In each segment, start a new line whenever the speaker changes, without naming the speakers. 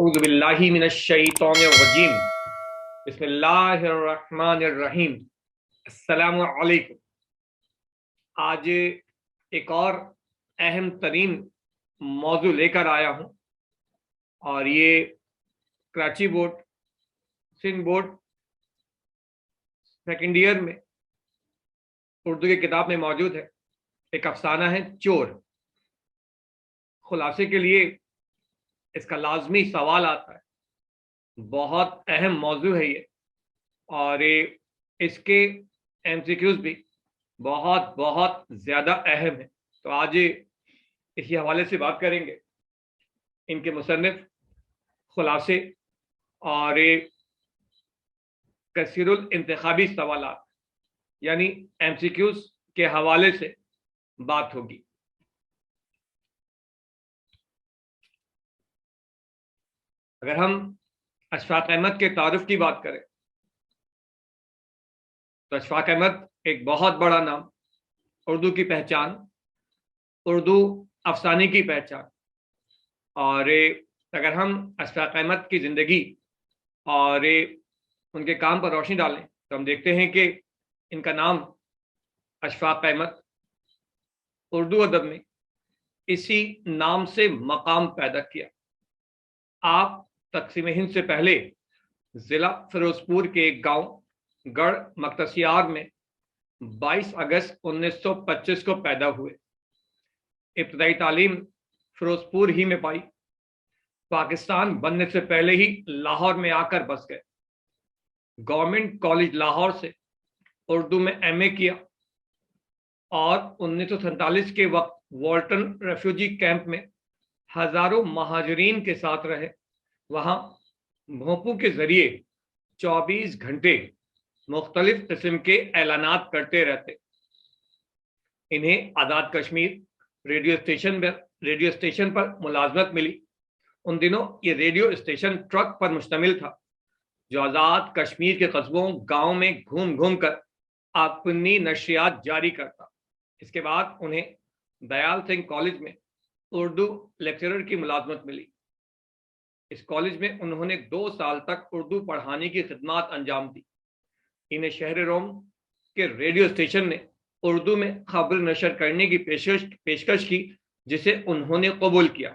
اعوذ باللہ من الشیطان الرجیم بسم اللہ الرحمن الرحیم السلام علیکم۔ آج ایک اور اہم ترین موضوع لے کر آیا ہوں، اور یہ Karachi board, Sindh board second year میں اردو کی کتاب میں موجود ہے۔ ایک افسانہ ہے چور۔ خلاصے کے لیے اس کا لازمی سوال آتا ہے، بہت اہم موضوع ہے یہ، اور اس کے ایم سی کیوز بھی بہت بہت زیادہ اہم ہے۔ تو آج اسی حوالے سے بات کریں گے، ان کے مصنف، خلاصے اور کثیر الانتخابی سوالات یعنی ایم سی کیوز کے حوالے سے بات ہوگی۔ اگر ہم اشفاق احمد کے تعارف کی بات کریں تو اشفاق احمد ایک بہت بڑا نام، اردو کی پہچان، اردو افسانے کی پہچان۔ اور اگر ہم اشفاق احمد کی زندگی اور ان کے کام پر روشنی ڈالیں تو ہم دیکھتے ہیں کہ ان کا نام اشفاق احمد اردو ادب میں اسی نام سے مقام پیدا کیا۔ آپ تقسیم ہند سے پہلے ضلع فیروزپور کے ایک گاؤں گڑھ مکتسیار میں 22 اگست 1925 کو پیدا ہوئے۔ ابتدائی تعلیم فیروزپور ہی میں پائی۔ پاکستان بننے سے پہلے ہی لاہور میں آ کر بس گئے۔ گورنمنٹ کالج لاہور سے اردو میں ایم اے کیا، اور 1947 کے وقت والٹن ریفیوجی کیمپ میں ہزاروں مہاجرین کے ساتھ رہے۔ وہاں بھونپو کے ذریعے 24 گھنٹے مختلف قسم کے اعلانات کرتے رہتے۔ انہیں آزاد کشمیر ریڈیو اسٹیشن پر ملازمت ملی۔ ان دنوں یہ ریڈیو اسٹیشن ٹرک پر مشتمل تھا جو آزاد کشمیر کے قصبوں گاؤں میں گھوم گھوم کر اپنی نشریات جاری کرتا۔ اس کے بعد انہیں دیال سنگھ کالج میں اردو لیکچرر کی ملازمت ملی۔ اس کالج میں انہوں نے 2 سال تک اردو پڑھانے کی خدمات انجام دی۔ انہیں شہر روم کے ریڈیو اسٹیشن نے اردو میں خبر نشر کرنے کی پیشکش کی، جسے انہوں نے قبول کیا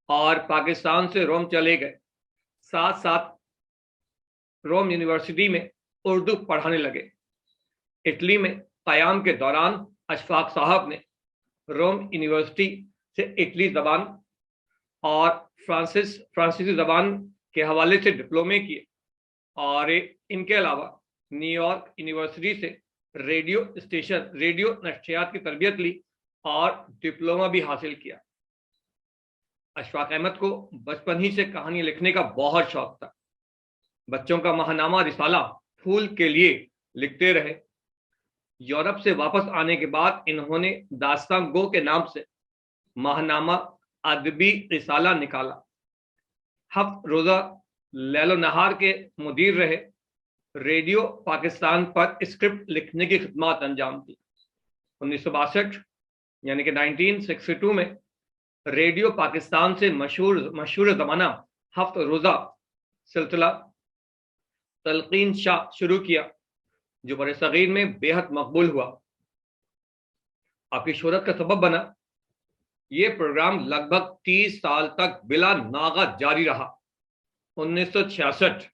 اور پاکستان سے روم چلے گئے۔ ساتھ ساتھ روم یونیورسٹی میں اردو پڑھانے لگے۔ اٹلی میں قیام کے دوران اشفاق صاحب نے روم یونیورسٹی سے اٹلی زبان اور فرانسیسی زبان کے حوالے سے ڈپلومے کیے، اور ان کے علاوہ نیو یارک یونیورسٹی سے ریڈیو نشریات کی تربیت لی اور ڈپلومہ بھی حاصل کیا۔ اشفاق احمد کو بچپن ہی سے کہانی لکھنے کا بہت شوق تھا۔ بچوں کا ماہنامہ رسالہ پھول کے لیے لکھتے رہے۔ یورپ سے واپس آنے کے بعد انہوں نے داستان گو کے نام سے ماہنامہ ادبی رسالہ نکالا۔ 7 روزہ لیل و نہار کے مدیر رہے۔ ریڈیو پاکستان پر اسکرپٹ لکھنے کی خدمات انجام دی۔ 1962 یعنی کہ 1962 میں ریڈیو پاکستان سے مشہور زمانہ 7 روزہ سلسلہ تلقین شاہ شروع کیا، جو بر صغیر میں بے حد مقبول ہوا، آپ کی شہرت کا سبب بنا۔ یہ پروگرام لگ بھگ 30 سال تک بلا ناغہ جاری رہا۔ 1966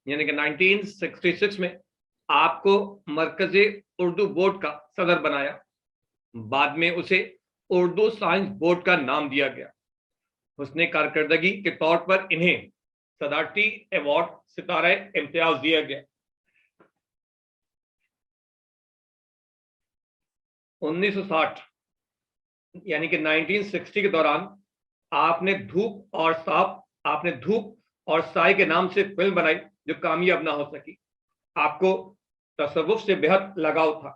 یعنی کہ 1966 میں آپ کو مرکزی اردو بورڈ کا صدر بنایا۔ بعد میں اسے اردو سائنس بورڈ کا نام دیا گیا۔ حسن کارکردگی کے طور پر انہیں صدارتی ایوارڈ ستارہ امتیاز دیا گیا۔ 1960 یعنی کہ 1960 کے دوران آپ نے دھوپ اور سائے کے نام سے فلم بنائی جو کامیاب نہ ہو سکی۔ آپ کو تصوف سے بہت لگاؤ تھا۔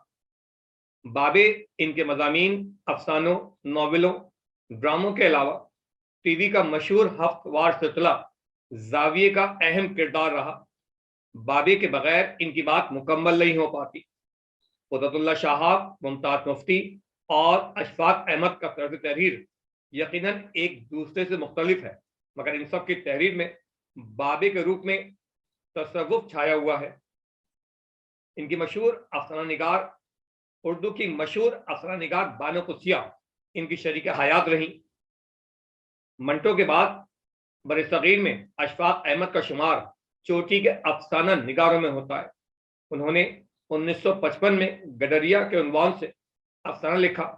بابے ان کے مضامین، افسانوں، ناولوں، ڈراموں کے علاوہ ٹی وی کا مشہور ہفتہ وار سلسلہ زاویے کا اہم کردار رہا۔ بابے کے بغیر ان کی بات مکمل نہیں ہو پاتی۔ قدرت اللہ شہاب، ممتاز مفتی اور اشفاق احمد کا طرز تحریر یقیناً ایک دوسرے سے مختلف ہے، مگر ان سب کی تحریر میں بابے کے روپ میں تصوف چھایا ہوا ہے۔ ان کی مشہور افسانہ نگار، اردو کی مشہور افسانہ نگار بانو قدسیہ ان کی شریک حیات رہیں۔ منٹو کے بعد برصغیر میں اشفاق احمد کا شمار چوٹی کے افسانہ نگاروں میں ہوتا ہے۔ انہوں نے 1955 میں گڈریا کے عنوان سے افسانہ لکھا،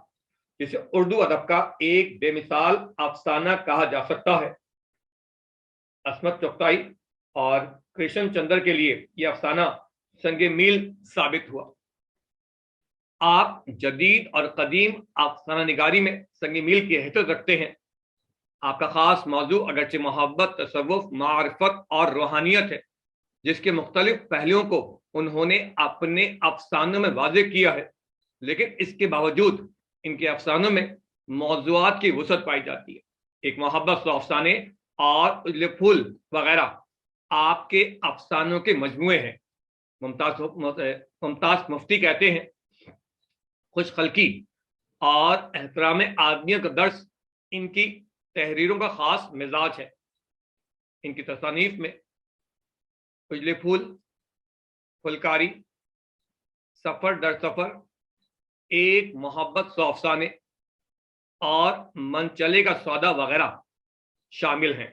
جسے اردو ادب کا ایک بے مثال افسانہ کہا جا سکتا ہے۔ عصمت چغتائی اور کرشن چندر کے لیے یہ افسانہ سنگ میل ثابت ہوا۔ آپ جدید اور قدیم افسانہ نگاری میں سنگ میل کی حیثیت رکھتے ہیں۔ آپ کا خاص موضوع اگرچہ محبت، تصوف، معرفت اور روحانیت ہے، جس کے مختلف پہلوؤں کو انہوں نے اپنے افسانوں میں واضح کیا ہے، لیکن اس کے باوجود ان کے افسانوں میں موضوعات کی وسعت پائی جاتی ہے۔ ایک محبت سو افسانے اور اجل پھول وغیرہ آپ کے افسانوں کے مجموعے ہیں۔ ممتاز مفتی کہتے ہیں، خوش خلقی اور احترام آدمیوں کا درس ان کی تحریروں کا خاص مزاج ہے۔ ان کی تصانیف میں اجل پھول، پھلکاری، سفر در سفر، ایک محبت سو افسانے اور من چلے کا سودا وغیرہ شامل ہیں۔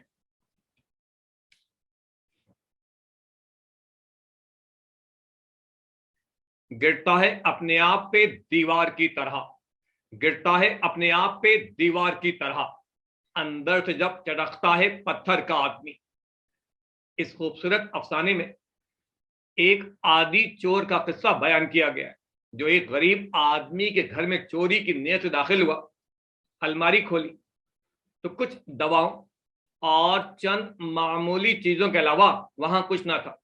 گرتا ہے اپنے آپ پہ دیوار کی طرح، گرتا ہے اپنے آپ پہ دیوار کی طرح، اندر سے جب چڑکتا ہے پتھر کا آدمی۔ اس خوبصورت افسانے میں ایک عادی چور کا قصہ بیان کیا گیا ہے، جو ایک غریب آدمی کے گھر میں چوری کی نیت سے داخل ہوا۔ الماری کھولی تو کچھ دواؤں اور چند معمولی چیزوں کے علاوہ وہاں کچھ نہ تھا۔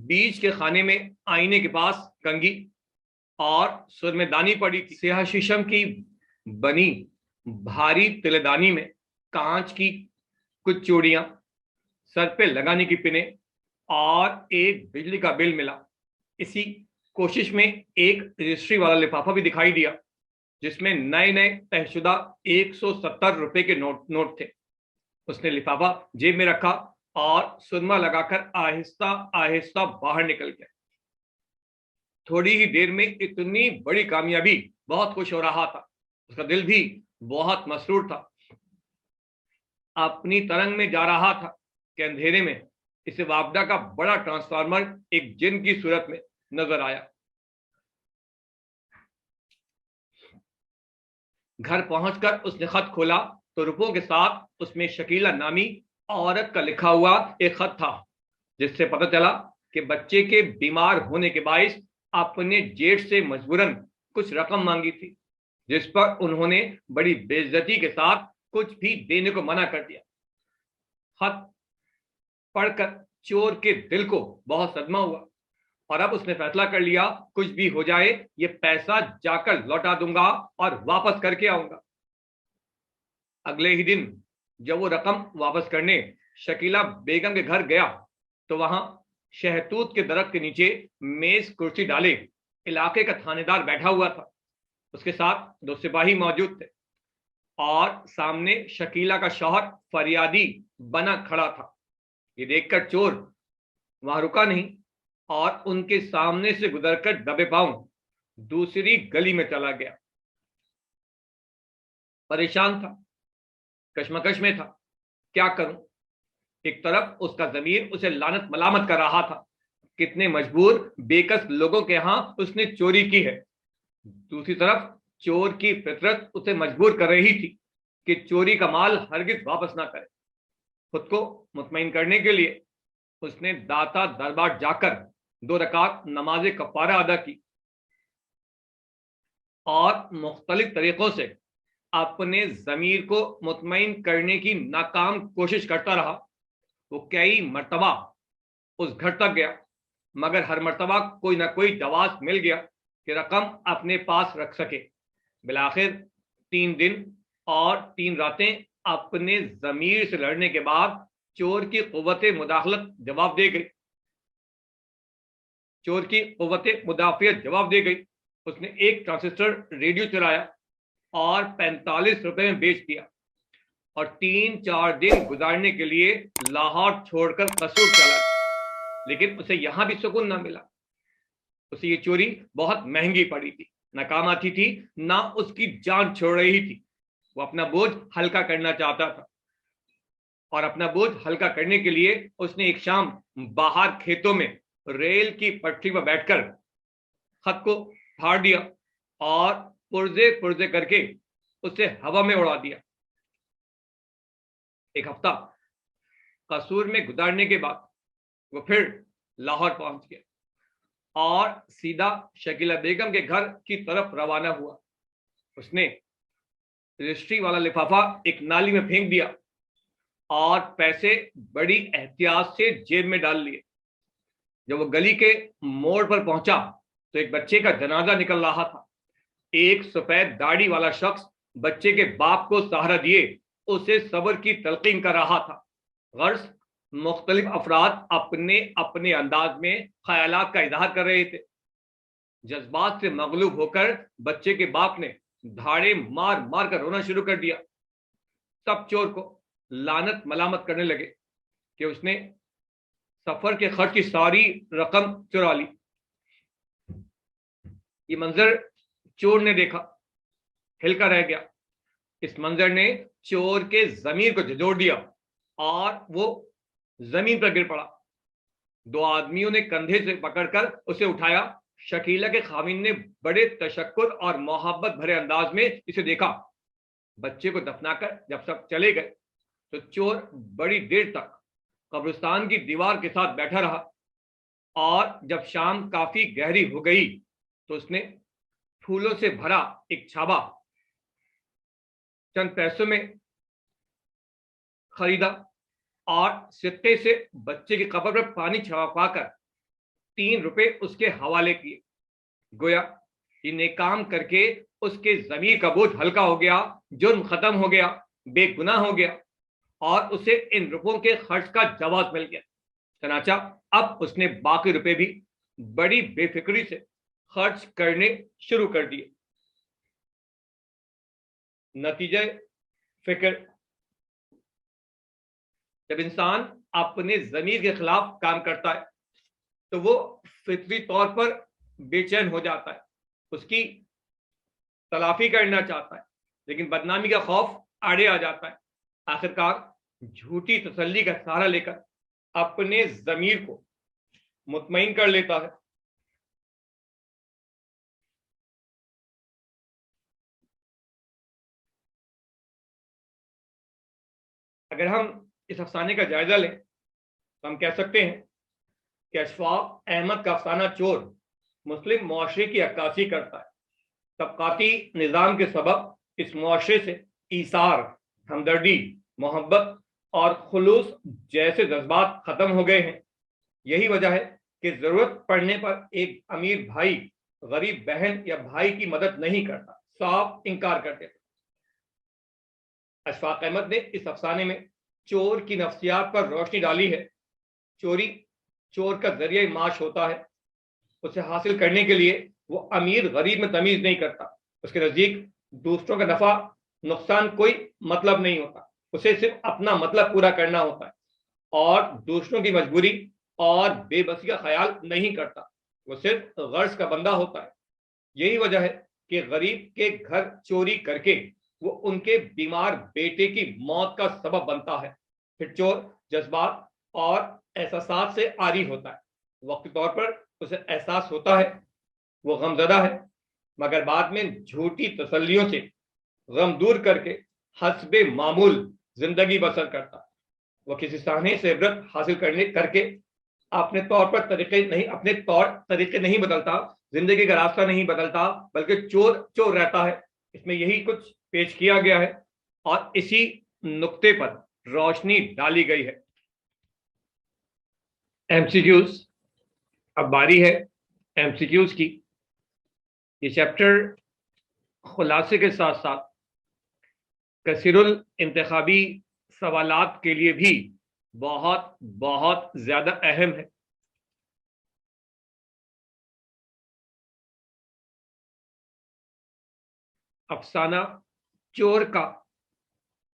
بیچ کے خانے میں آئینے کے پاس کنگھی اور سرمے دانی پڑی تھی۔ سیاہ شیشم کی بنی بھاری تلے دانی میں کانچ کی کچھ چوڑیاں، سر پہ لگانے کی پنیں اور ایک بجلی کا بل ملا۔ اسی کوشش میں ایک رجسٹری والا لفافہ بھی دکھائی دیا، جس میں نئے نئے طے شدہ 170 روپے کے نوٹ تھے۔ اس نے لفافہ جیب میں رکھا اور سرما لگا کر آہستہ آہستہ باہر نکل گیا۔ تھوڑی ہی دیر میں اتنی بڑی کامیابی، بہت خوش ہو رہا تھا، اس کا دل بھی بہت مسرور تھا۔ اپنی ترنگ میں جا رہا تھا کہ اندھیرے میں اسے وابڈا کا بڑا ٹرانسفارمر ایک جن کی صورت میں نظر آیا۔ گھر پہنچ کر اس نے خط کھولا تو روپوں کے ساتھ اس میں شکیلہ نامی عورت کا لکھا ہوا ایک خط تھا، جس سے پتہ چلا کہ بچے کے بیمار ہونے کے باعث اپنے جیٹ سے مجبوراً کچھ رقم مانگی تھی، جس پر انہوں نے بڑی بے عزتی کے ساتھ کچھ بھی دینے کو منع کر دیا۔ خط پڑھ کر چور کے دل کو بہت صدمہ ہوا، اور اب اس نے فیصلہ کر لیا، کچھ بھی ہو جائے یہ پیسہ جا کر لوٹا دوں گا اور واپس کر کے آؤں گا۔ اگلے ہی دن جب وہ رقم واپس کرنے شکیلہ بیگم کے گھر گیا تو وہاں شہتوت کے درخت کے نیچے میز کرسی ڈالے علاقے کا تھانے دار بیٹھا ہوا تھا۔ اس کے ساتھ 2 سپاہی موجود تھے، اور سامنے شکیلہ کا شوہر فریادی بنا کھڑا تھا۔ یہ دیکھ کر چور وہاں رکا نہیں اور ان کے سامنے سے گزر کر دبے پاؤں دوسری گلی میں چلا گیا۔ پریشان تھا، کشمکش میں تھا، کیا کروں؟ ایک طرف اس کا ضمیر اسے لعنت ملامت کر رہا تھا، کتنے مجبور بےکس لوگوں کے ہاں اس نے چوری کی ہے۔ دوسری طرف چور کی فطرت اسے مجبور کر رہی تھی کہ چوری کا مال ہرگز واپس نہ کرے۔ خود کو مطمئن کرنے کے لیے اس نے داتا دربار جا کر 2 رکعت نماز کفارہ ادا کی اور مختلف طریقوں سے اپنے ضمیر کو مطمئن کرنے کی ناکام کوشش کرتا رہا۔ وہ کئی مرتبہ اس گھر تک گیا، مگر ہر مرتبہ کوئی نہ کوئی جواز مل گیا کہ رقم اپنے پاس رکھ سکے۔ بالآخر 3 دن اور 3 راتیں اپنے ضمیر سے لڑنے کے بعد چور کی قوت مداخلت جواب دے گئی، چور کی قوت مدافعت جواب دے گئی۔ اس نے ایک ٹرانزسٹر ریڈیو چلایا اور 45 روپے میں بیچ دیا۔ اور 3-4 دن گزارنے کے لیے لاہور چھوڑ کر قصور چلا، لیکن اسے یہاں بھی سکون نہ ملا. اسے یہ چوری بہت مہنگی پڑی تھی، نہ کام آتی تھی، نہ اس کی جان چھوڑ رہی تھی. وہ اپنا بوجھ ہلکا کرنا چاہتا تھا، اور اپنا بوجھ ہلکا کرنے کے لیے اس نے ایک شام باہر کھیتوں میں ریل کی پٹری پر بیٹھ کر خط کو پھاڑ دیا اور پرزے پرزے کر کے اسے ہوا میں اڑا دیا. ایک ہفتہ قصور میں گزارنے کے بعد وہ پھر لاہور پہنچ گیا اور سیدھا شکیلہ بیگم کے گھر کی طرف روانہ ہوا. اس نے رجسٹری والا لفافہ ایک نالی میں پھینک دیا اور پیسے بڑی احتیاط سے جیب میں ڈال لیے. جب وہ گلی کے موڑ پر پہنچا تو ایک بچے کا جنازہ نکل رہا تھا. ایک سفید داڑھی والا شخص بچے کے باپ کو سہارا دیے اسے صبر کی تلقین کر رہا تھا. غرض مختلف افراد اپنے اپنے انداز میں خیالات کا اظہار کر رہے تھے. جذبات سے مغلوب ہو کر بچے کے باپ نے دھاڑے مار مار کر رونا شروع کر دیا. سب چور کو لعنت ملامت کرنے لگے کہ اس نے سفر کے خرچ کی ساری رقم چرا لی. یہ منظر چور نے دیکھا، ہل کر رہ گیا. اس منظر نے چور کے ضمیر کو جھنجھوڑ دیا اور وہ زمین پر گر پڑا. 2 آدمیوں نے کندھے سے پکڑ کر اسے اٹھایا. شکیلہ کے خاوند نے بڑے تشکر اور محبت بھرے انداز میں اسے دیکھا. بچے کو دفنا کر جب سب چلے گئے تو چور بڑی دیر تک قبرستان کی دیوار کے ساتھ بیٹھا رہا، اور جب شام کافی گہری ہو گئی تو اس نے پھولوں سے بھرا ایک چھابا چند پیسوں میں خریدا اور سکے سے بچے کی قبر پر پانی چھڑکا کر 3 روپے اس کے حوالے کیے. گویا یہ نیک کام کر کے اس کے ضمیر کا بوجھ ہلکا ہو گیا، جرم ختم ہو گیا، بے گناہ ہو گیا، اور اسے ان روپوں کے خرچ کا جواز مل گیا. چنانچہ اب اس نے باقی روپے بھی بڑی بے فکری سے خرچ کرنے شروع کر دیے. نتیجہ فکر: جب انسان اپنے ضمیر کے خلاف کام کرتا ہے تو وہ فطری طور پر بے چین ہو جاتا ہے، اس کی تلافی کرنا چاہتا ہے، لیکن بدنامی کا خوف آڑے آ جاتا ہے. آخرکار جھوٹی تسلی کا سہارا لے کر اپنے ضمیر کو مطمئن کر لیتا ہے. اگر ہم اس افسانے کا جائزہ لیں تو ہم کہہ سکتے ہیں کہ اشفاق احمد کا افسانہ چور مسلم معاشرے کی عکاسی کرتا ہے. طبقاتی نظام کے سبب اس معاشرے سے ایثار، ہمدردی، محبت اور خلوص جیسے جذبات ختم ہو گئے ہیں. یہی وجہ ہے کہ ضرورت پڑنے پر ایک امیر بھائی غریب بہن یا بھائی کی مدد نہیں کرتا، صاف انکار کر دیتا. اشفاق احمد نے اس افسانے میں چور کی نفسیات پر روشنی ڈالی ہے. چوری چور کا ذریعہ معاش ہوتا ہے. اسے حاصل کرنے کے لیے وہ امیر غریب میں تمیز نہیں کرتا. اس کے نزدیک دوسروں کا نفع نقصان کوئی مطلب نہیں ہوتا، اسے صرف اپنا مطلب پورا کرنا ہوتا ہے، اور دوسروں کی مجبوری اور بے بسی کا خیال نہیں کرتا. وہ صرف غرض کا بندہ ہوتا ہے. یہی وجہ ہے کہ غریب کے گھر چوری کر کے وہ ان کے بیمار بیٹے کی موت کا سبب بنتا ہے. پھر چور جذبات اور احساسات سے عاری ہوتا ہے. وقتی طور پر اسے احساس ہوتا ہے وہ غم زدہ ہے، مگر بعد میں جھوٹی تسلیوں سے غم دور کر کے حسب معمول زندگی بسر کرتا. وہ کسی سانے سے عبرت حاصل کر کے اپنے طور طریقے نہیں بدلتا، زندگی کا راستہ نہیں بدلتا، بلکہ چور چور رہتا ہے. اس میں یہی کچھ پیش کیا گیا ہے اور اسی نقطے پر روشنی ڈالی گئی ہے. M C Qs. اب باری ہے ایم سی کیوز کی. یہ چیپٹر خلاصے کے ساتھ ساتھ کثیر الانتخابی سوالات کے لیے بھی بہت بہت زیادہ اہم ہے. افسانہ چور کا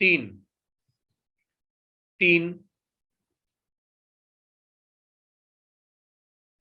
3। 3।